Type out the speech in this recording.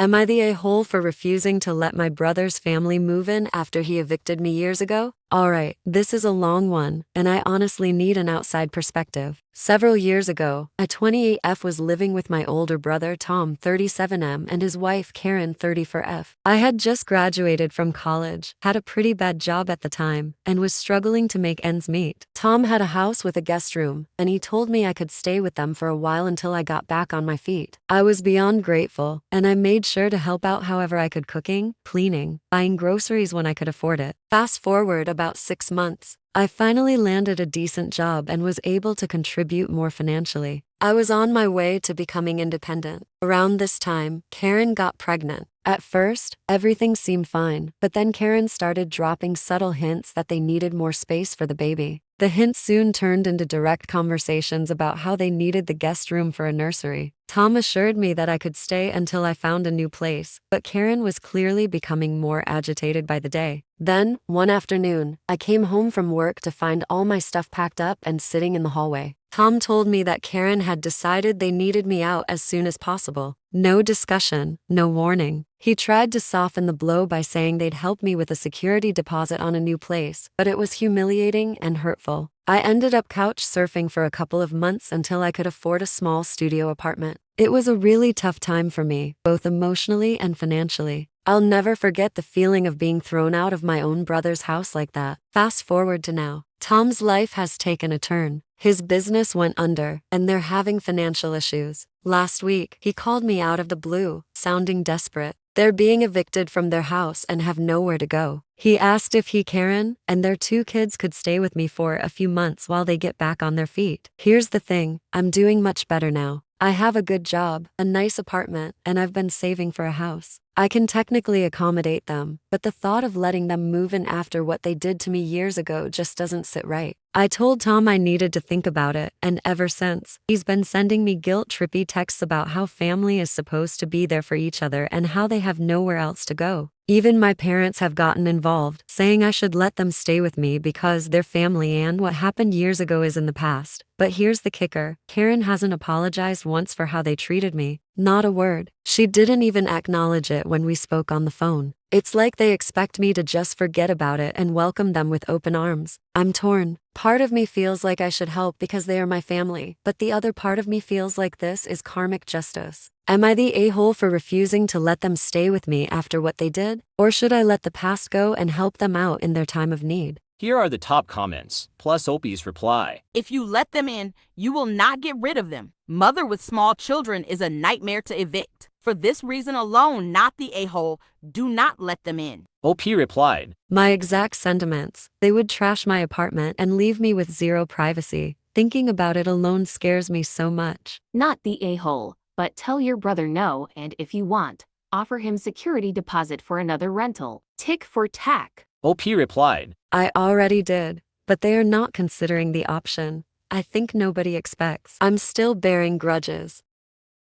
Am I the a-hole for refusing to let my brother's family move in after he evicted me years ago? Alright, this is a long one, and I honestly need an outside perspective. Several years ago, a 28F was living with my older brother Tom 37M and his wife Karen 34F. I had just graduated from college, had a pretty bad job at the time, and was struggling to make ends meet. Tom had a house with a guest room, and he told me I could stay with them for a while until I got back on my feet. I was beyond grateful, and I made sure to help out however I could, cooking, cleaning, buying groceries when I could afford it. Fast forward about 6 months. I finally landed a decent job and was able to contribute more financially. I was on my way to becoming independent. Around this time, Karen got pregnant. At first, everything seemed fine, but then Karen started dropping subtle hints that they needed more space for the baby. The hints soon turned into direct conversations about how they needed the guest room for a nursery. Tom assured me that I could stay until I found a new place, but Karen was clearly becoming more agitated by the day. Then, one afternoon, I came home from work to find all my stuff packed up and sitting in the hallway. Tom told me that Karen had decided they needed me out as soon as possible. No discussion, no warning. He tried to soften the blow by saying they'd help me with a security deposit on a new place, but it was humiliating and hurtful. I ended up couch surfing for a couple of months until I could afford a small studio apartment. It was a really tough time for me, both emotionally and financially. I'll never forget the feeling of being thrown out of my own brother's house like that. Fast forward to now. Tom's life has taken a turn. His business went under, and they're having financial issues. Last week, he called me out of the blue, sounding desperate. They're being evicted from their house and have nowhere to go. He asked if he, Karen, and their 2 kids could stay with me for a few months while they get back on their feet. Here's the thing, I'm doing much better now. I have a good job, a nice apartment, and I've been saving for a house. I can technically accommodate them, but the thought of letting them move in after what they did to me years ago just doesn't sit right. I told Tom I needed to think about it, and ever since, he's been sending me guilt-trippy texts about how family is supposed to be there for each other and how they have nowhere else to go. Even my parents have gotten involved, saying I should let them stay with me because they're family and what happened years ago is in the past. But here's the kicker, Karen hasn't apologized once for how they treated me. Not a word. She didn't even acknowledge it when we spoke on the phone. It's like they expect me to just forget about it and welcome them with open arms. I'm torn. Part of me feels like I should help because they are my family, but the other part of me feels like this is karmic justice. Am I the a-hole for refusing to let them stay with me after what they did? Or should I let the past go and help them out in their time of need? Here are the top comments, plus Opie's reply. If you let them in, you will not get rid of them. Mother with small children is a nightmare to evict. For this reason alone, not the a-hole, do not let them in. OP replied, My exact sentiments. They would trash my apartment and leave me with zero privacy. Thinking about it alone scares me so much. Not the a-hole, but tell your brother no, and if you want, offer him security deposit for another rental. Tick for tack. OP replied, I already did, but they are not considering the option. I think nobody expects. I'm still bearing grudges.